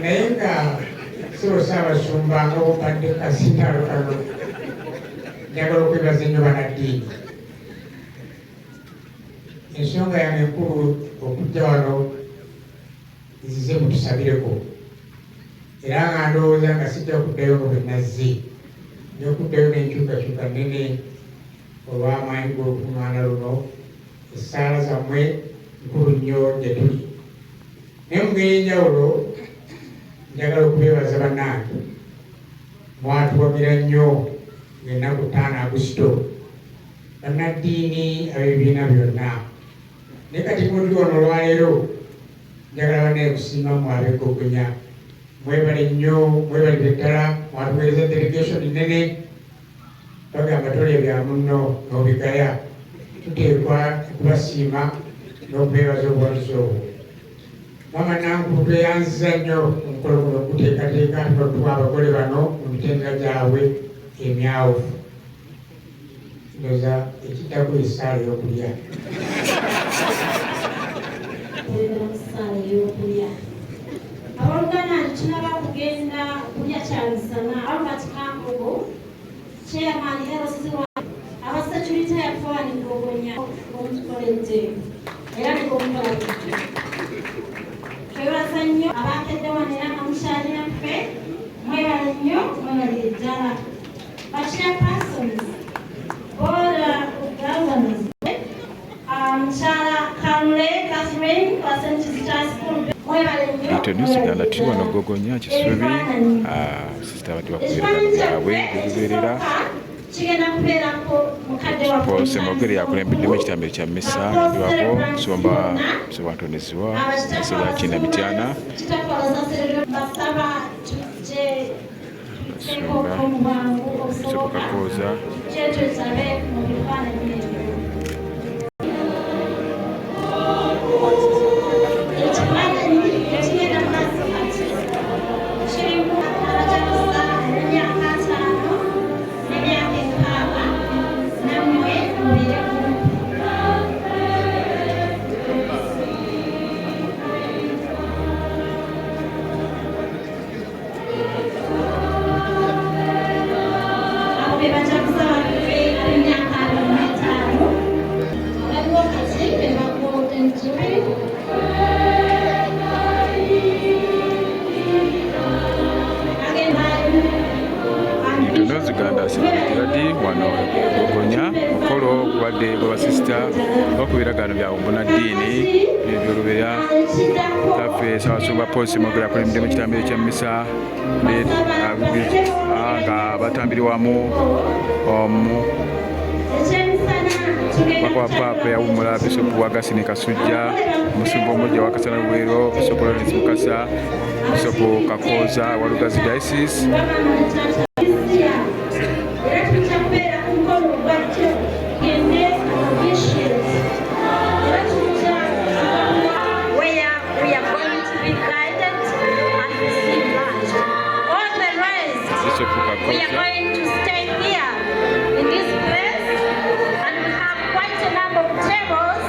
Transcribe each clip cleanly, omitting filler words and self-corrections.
naye nga siro Ssaabasumba nga bumpadde kasitalo kano njagala okwebaza ennyo Bunaddiini. Ensonga yange enkulu okujja wano nzize mutusabireko era nga ndowooza nga sijja kuddayo nga bwe nazze nja kuddayo n'enkyukakyuka nnene olw'amaanyi g'olukuŋŋaana luno. Essaala zammwe nkulu nnyo gye tuli naye mu ngeri enjawulo njagala okubeebaza bannange mwatuwagira nnyo ng'ennaku 5 Agusito Bunaddiini ab'ebibiina byonna. Naye kati muli wano olwaleero njagala bannaye kusiima mu ab'e Ggogonya. Mwebale nnyo, mwebalire ddala, mwatuweereza delegation nnene. Bagamba tolya bya munno n'obigaya. Tuteekwa okubasiima n'okubeebaza obuwagizi obwo. Mama Nankulu tweyanziza nnyo omukolo guno okuteekateeka n'otuwa abagole bano mu mitendera gyabwe emyawufu. Ndowooza ekiddako essaala ey'okulya. Aboluganda tunaba kugenda kulya kyamisana Albert Kambogo chairman LC abasecurity yafani Ggogonya omutukoledde era nekomukoladde twebaza nnyo abakedde wano era nga mukyalina ffe mwebale nnyo mwebalire ddala bachairpersons board of governors mukyala Kanule Catherine St. Sisters School Uganda tuli wano Ggogonya Kisubi sisita bati bakubye byabwe eby'olubeerera Semogere yakulembeddemu ekitambiro kya mmisa ndiwako nsomba sobatonezebwa ensebe ya Kinda Mityana Kakooza wano Ggogonya mukolo gwadde gw'abasisita bakubye ebiragaano byabwe Bunaddiini eby'olubeerera kaffe Ssaabasumba Paul Semogere akulembedde mu kitambiro kya mmisa nga batambiri wamu bakwa Paapa yawummula Bisopu Agasini Kasujja omusimba omujja wa Kasana Luweero Bisopu Lawrence Mukasa Bisopu Kakooza wa Lugazi Diocese We are going to stay here in this place and we have quite a number of tables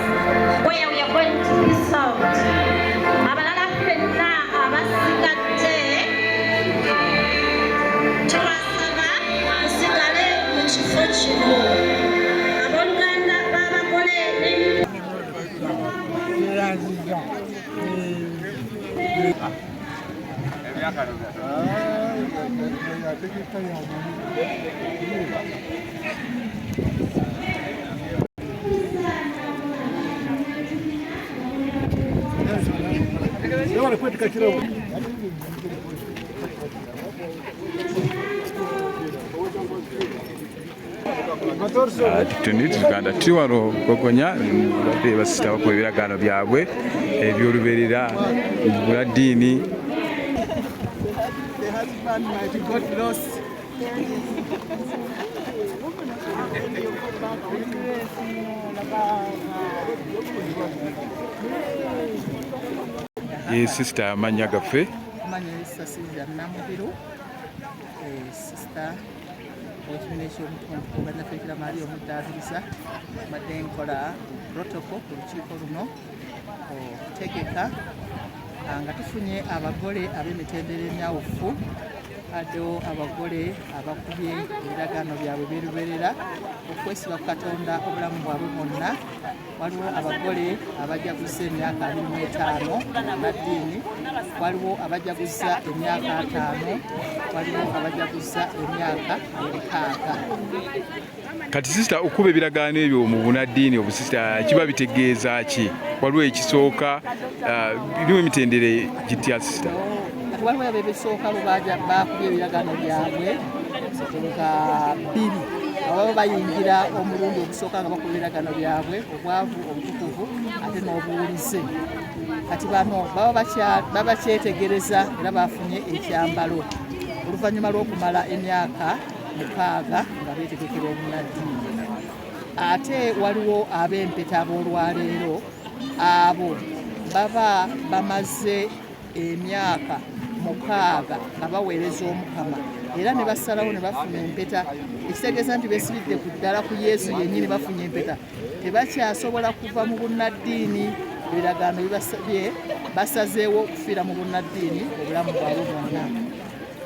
where we are going to be served. Abalala ffenna abasigadde tubasaba musigale mu kifo kino. Abooluganda b'abagole Uganda tuli wano Ggogonya badde basisita bakubye ebiragaano byabwe eby'olubeerera Bunaddiini. Sister amanya gaffe sister ekibinekyo omutukumbanafikira mali omuddaabiriza madde nkola protocol ku lukiiko luno okutegeka nga tufunye abagole ab'emitendera emyawufu, addewo abagole abakubye ebiragaano byabwe eby'olubeerera okwesiba ku Katonda obulamu bwabwe bwonna. Waliwo abagole abajaguza emyaka 25 Bunaddiini, waliwo abajaguza emyaka 5, waliwo abajaguza emyaka 6. Kati sisita okuba ebiragaano ebyo mu Bunaddiini obusisita kiba bitegeeza ki? Waliwo ekisooka birimu emitendera gitya sisita? Waliwo ab'ebisooka bakubye ebiragaano byabwe nga 2 baba bayingira omulundi ogusooka nga bakuba ebiragaano byabwe, obwavu, obutukuvu ate n'obuwulize. Kati bano baba bakyetegereza era bafunye ekyambalo oluvannyuma lw'okumala emyaka 6 nga beetegekera Omunaddiini. Ate waliwo ab'empeta ab'olwaleero, abo baba bamaze emyaka 6 nga baweereza Omukama era ne basalawo ne bafuna empeta, ekitegeeza nti beesibidde ku ddala ku Yesu yennyini bafunye empeta, tebakyasobola kuva mu Bunaddiini. Ebiragaano bibasabye basazeewo okufiira mu Bunaddiini obulamu bwabwe bwonna.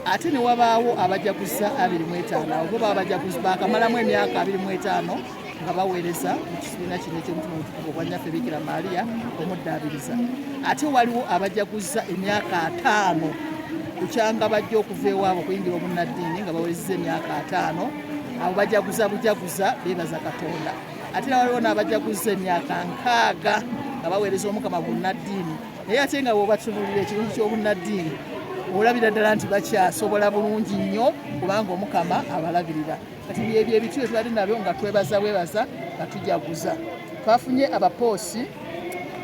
Ate ne wabaawo abajaguza 25, abo baba abajaguzi baakamalamu emyaka 25 nga baweereza mu kibiina kino eky'omutima omutukuvu ogwa nnyaffe Bikira Maria omuddaabiriza. Ate waliwo abajaguza emyaka 5 kukyanga bajja okuva ewaabwe okuyingira Omunaddiini nga baweerezza emyaka 5. Abo bajaguza bujaguza beebaza Katonda. Ate waliwo n'abajaguza emyaka 6 nga baweereza Omukama Bunaddiini, naye ate nga bw'obatunuulira ekirungi ky'Obunaddiini olabira ddala nti bakyasobola bulungi nnyo kubanga Omukama abalabirira. Kati byebyo ebitwe twali nabyo nga twebaza nga tujaguza. Twafunye abapoosi,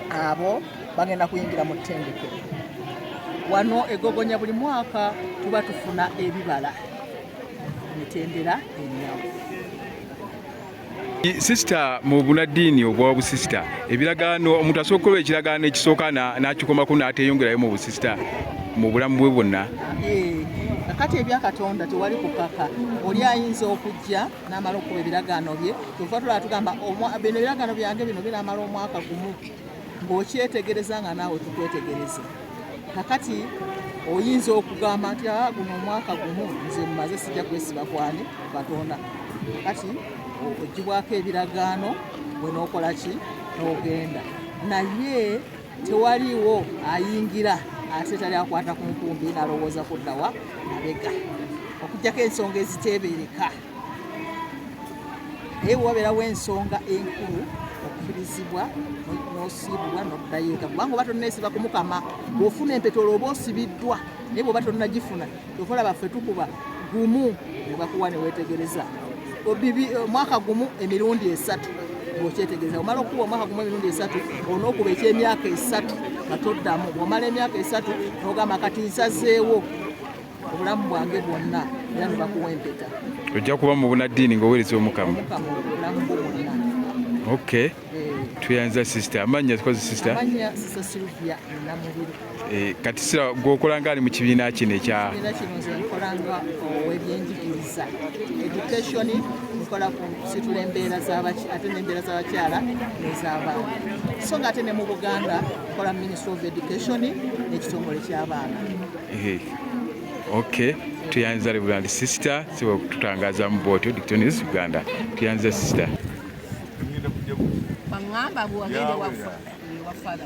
abo bagenda kuyingira mu ttendekero. Wano e Ggogonya buli mwaka tuba tufuna ebibala emitendera emyawufu. Sisita mu Bunaddiini obwa busisita ebiragaano omuntu asooka okukola ekiragaano ekisooka n'akikomako n'ateeyongerayo mu busisita mu bulamu bwe bwonna. Kakati ebya Katonda tewali kukaka. Oli ayinza okujja n'amala okuba ebiragaano bye, kyova tulaba tugamba bino ebiragaano byange bino binaamala omwaka gumu, ng'okyetegereza nga naawe tukwetegereza. Kakati oyinza okugamba nti guno omwaka gumu nze mmaze sijja kwesiba kwani Katonda. Kakati ogibwako ebiragaano bwe n'okola ki n'ogenda, naye tewaliwo ayingira ate tali akwata ku nkumbi n'alowooza kuddawa mabega, okuggyako ensonga eziteebereka. Naye wabeerawo ensonga enkulu okufirizibwa n'osiibulwa n'oddayo eka, kubanga oba tonneesiba ku Mukama bw'ofuna empeta olwo oba osibiddwa, naye bw'oba tonnagifuna tokola baffe tukuba gumu ne bakuwa ne weetegereza omwaka gumu emirundi 3 bw'okyetegereza. Omala okuba omwaka gumu emirundi 3 onookuba eky'emyaka 3 nga toddamu. Bw'omala emyaka 3 n'ogamba kati nsazeewo obulamu bwange bwonna era ne bakuwa empeta. Ojja kuba mu Bunaddiini ng'oweereza Omukama. Obulamu bwo bwonna. Okay. Tuyanza sisita. Amannya tukoze sisita? Amannya sisita Silvia Namubiri. Kati sira gw'okolanga ali mu kibiina kino ekya? Ekibiina kino nze nkolanga ow'ebyenjigiriza. Education nkola ku kusitula embeera ate n'embeera z'abakyala n'ez'abaana. So nga ate ne mu Buganda nkola Ministry of Education n'ekitongole ky'abaana. Okay. Tuyanza Reverend Sister siwa kututangaza mu bwotyo Dictionaries Uganda. Tuyanza Sister. Bangamba bwagende wafala.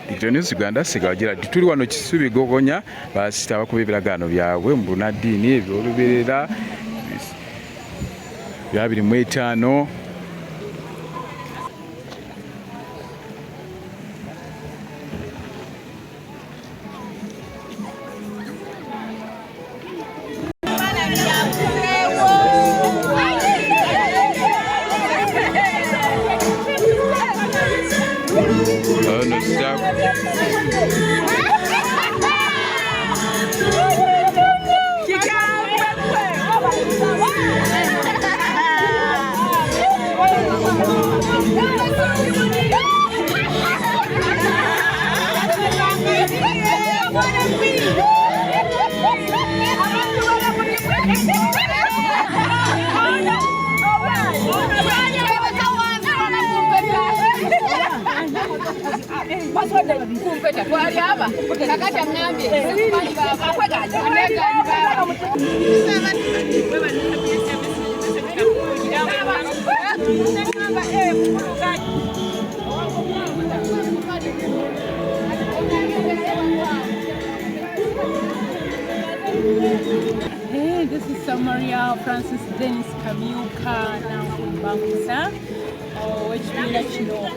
Dictionaries Uganda sigagira tuli wano Kisubi Ggogonya basita bakuba ebiragaano byabwe mu Bunaddiini eby'olubeerera 25. Hey, this is Samaria Francis Dennis Kamyuka Nankumbamusa, which we let you know.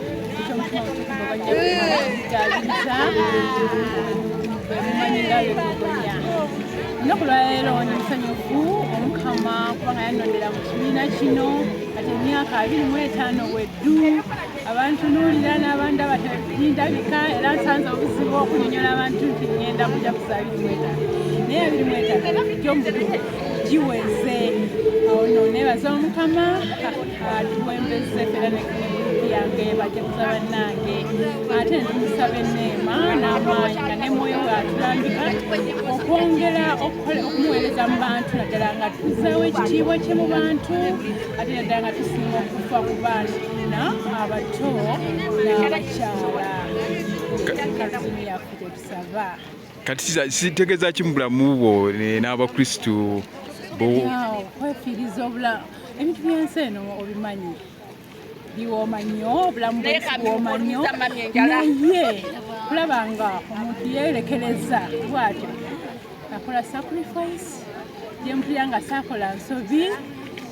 Nokulwaero nsanyufu omukama kubanga yanondera mu kibiina kino kati emyaka 25 weddu abantu nuulira n'abantu abatindabika era nsanze obuzibu okunyonyola abantu nti ngenda kujja kusa 25 naye 25 gy'omutuku giweze awo no neebaza omukama atuwembeze fera negrupu yange bajaguza bannange ate ntumusaba enneema n'amaanyi nga ne mwoyo bw'atulambika okwongera okumuweereza mu bantu naddala nga tuzaawo ekitiibwa kye mu bantu ate naddala nga tusinga okufa ku baana abato n'abakyala kazimu yaffe tetusaba. Kati kitegeeza ki mu bulamu bwo n'abakristu kwefiiriza obulamu ebintu byensi eno obimanyi biwooma nnyo obulamu bwensi buwooma nnyo naye kulaba nga omuntu yeerekereza bw'atyo akola sacrifice gyempulira nga saakola nsobi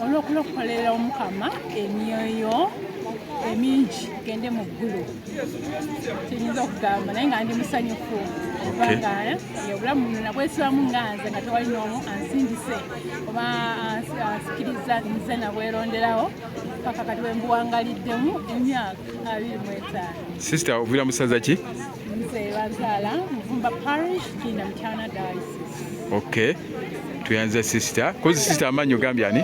olw'okulokolera omukama emyoyo emingi gende mu ggulu kiyinza okugamba naye nga ndi musanyufu kubanga obulamu buno nabwesibamu nganze nga tewali n'omu ansindise oba ansikiriza nze nabweronderawo paka kati wembuwangaliddemu emyaka 25. Sister oviira musaza ki? Nze banzaala Muvumba Parish Kinda Mchana Diocese. Okay. Tuyanze sister. Kozi sister amanyi ogambye ani?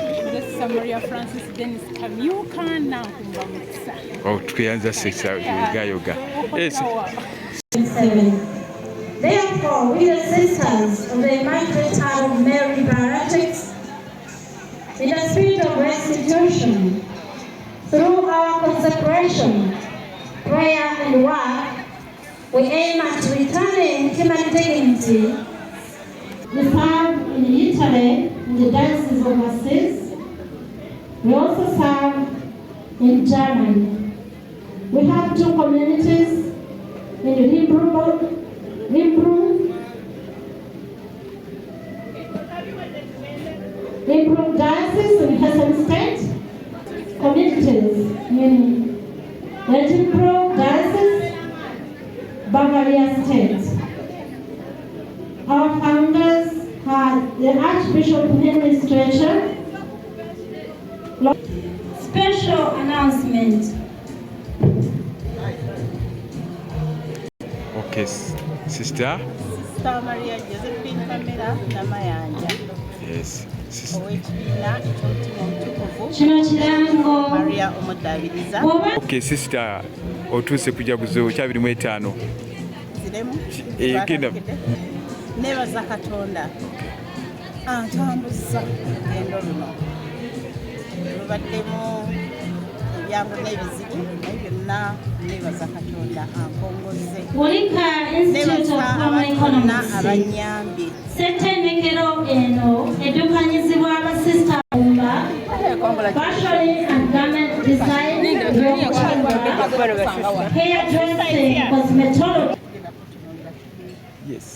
Samaria Francis Dennis Kamyuka Nankumbamusa. Oh, tuyanze sister yoga. Yes. Therefore, we the sisters of the Immaculate Heart of Mary Baratics, in the spirit of restitution, through our consecration, prayer and work, we aim at returning human dignity. We serve in Italy, in the Diocese of Assisi. We also serve in Germany. We have 2 communities in Limburg Diocese in Hessen State, communities in Edinburgh Diocese, Bavaria State. Our founders are the Archbishop Henry Stretcher. Special announcement. Okay, sister. Sister Maria Josephine Pamela Namayanja. Yes. Owekibiina eky'omutima omutukuvu Maria omuddaabiriza. Okay, sister otuuse ku jaguzo kya 25. Ziremu. Genda. Neebaza Katonda antambuza olugendo luno lubaddemu ebyangu n'ebizibu naye byonna neebaza Katonda ankongoze neebaza abantu abanyambye Ssetendekero eno eddukanyizibwa abasista Bumba Fashion and Garment Design Hairdressing Cosmetology. Yes.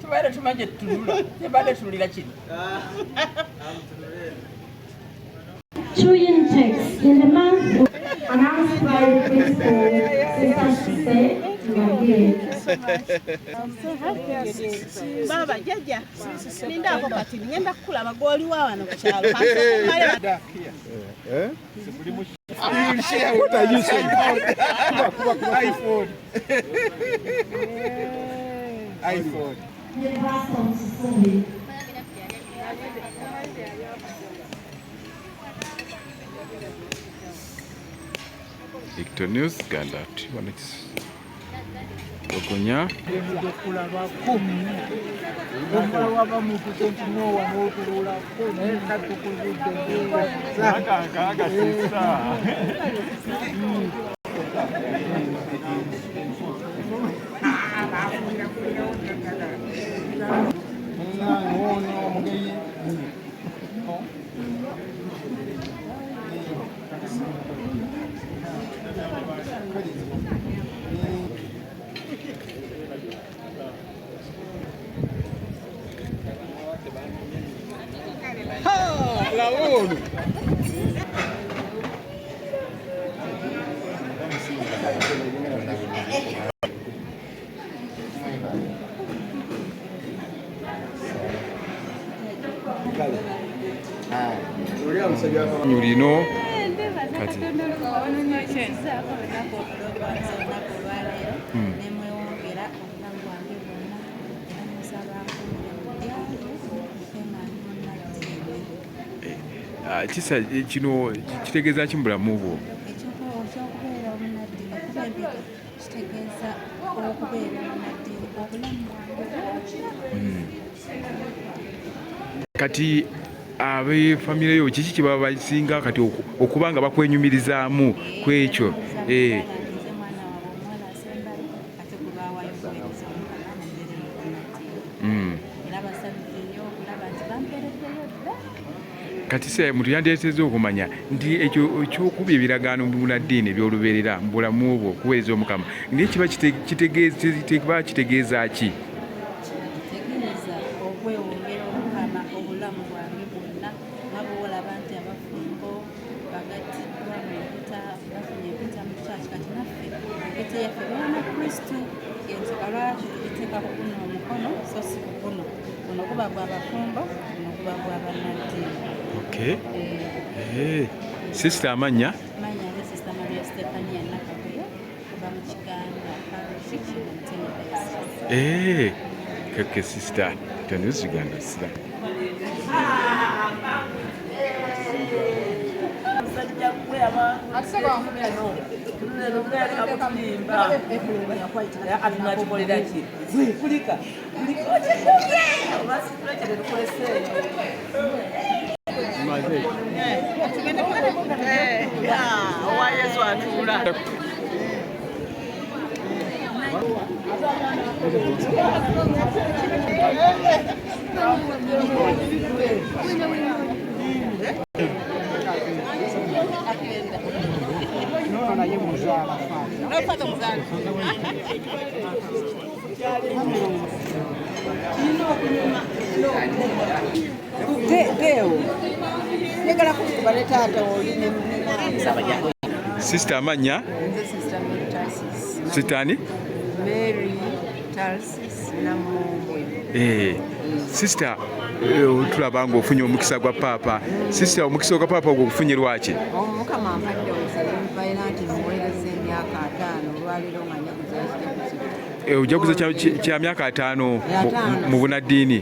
Tubaire tumanye tulula. Yebale tulira kino. 2 intakes in the month announced by the principal Sister Baba jjajja lindaako kati ngenda kukulaba gw'oli wa wano ku kyalo What are you saying? iPhone. iPhone. Victor News Uganda. Ggogonya. Lino kati kisa kino kitegeeza ki mu bulamu bwo? Ekyokubeera omunnaddiini kitegeeza okubeera omunnaddiini obulamu bwange. Kati ab'effamire yo kiki kye baba basinga kati okuba nga bakwenyumirizaamu ku ekyo? Kati se muntu yandeeteze okumanya nti ekyo ekyokubya ebiragaano mu Bunaddiini eby'olubeerera mu bulamu bwo okuweereza Omukama naye kiba kitegeeza ki? Kitegeeza okwewongera Omukama obulamu bwange bwonna nga bw'olaba nti abafumbo bagattiddwa mu mpita bafunye empita mu kyaki kati naffe empita yaffe baana Kristo yenseka lwaki tuteeka ku guno omukono so si ku guno guno guba gw'abafumbo guno guba gw'abannaddiini. Okay. Sister amanya? Manya ne Sister Maria Stefania Nakabuyo kuba mu Kiganda kake sister tanuziganda sira. Sister amanya? Sitani? Mary Tarsis Namumbwe. Sister tulaba nga ofunye omukisa gwa Papa. Sister omukisa gwa Papa ogwo ogufunye lwaki? Omukama ampadde omusalimbaira nti muweereza emyaka 5 olwaliro nga njaguza ojaguza kya myaka 5 mu Bunaddiini.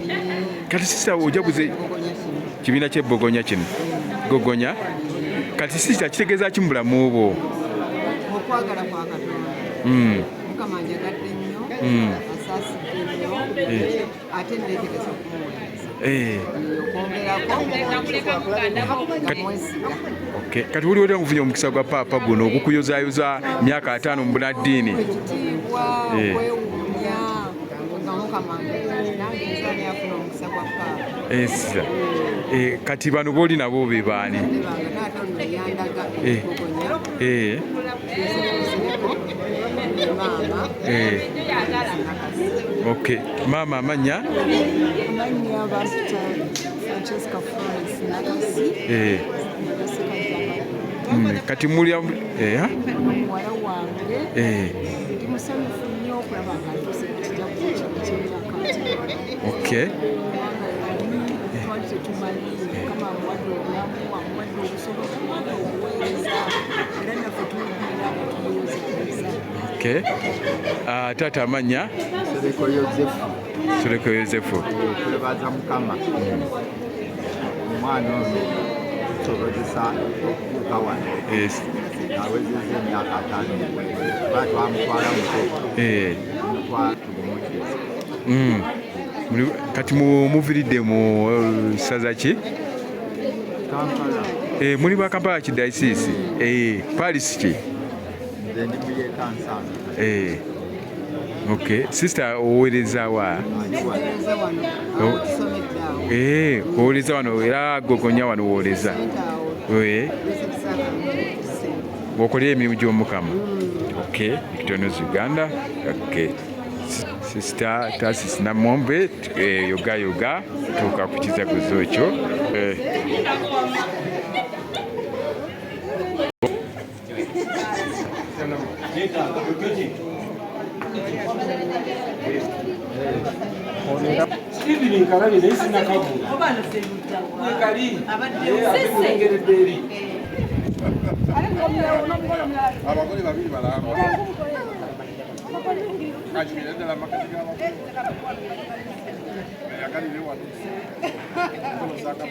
Kati sister ojaguze kibiina ky'ebbogonya kino Ggogonya. Kati sister kitegeeza ki mu bulamu bwo? Okwagala kwa Katonda. Mukama njagadde nnyo, asaasidde nnyo, ate nneetereza Okay. Kati wuli wali ngufunye omukisa gwa Papa guno ogukuyozaayoza myaka 5 mu Bunaddiini. Kati bano booli nabo be baani? Okay. Mama amanya? Kati muli muwala wange musanyufu nnyo okulaba nga atuuse ku kijaguzo kino ky'emyaka 5. Okay. Twali tetumanyi Mukama amuwadde obulamu, amuwadde obusobozi, amuwadde obuweereza era naffe tumubuulira nga tumuyozayoza. Okay. Taata amanya? Soleko Yozefu. Tulebaza Mukama. Omwana ono tusobozesa okutuuka wano. Awezezza emyaka 5 twamutwala muko Kati muviridde mu ssaza ki? Muli ba Kampala ki dayisiisi? Paris ki? Okay. Sister oweereza wa? Oweereza wano era Ggogonya wano oweereza. Okolera emirimu gy'Omukama. Okay. Kitono Uganda. Okay. Sister Tasis Namombe yoga tuuka ku kizaguzo ekyo. Stephen Kalali nesi nakabula. Kali. Abagole babiri balamba. Kajira dala makati gabo. Yakali lewa. Saka.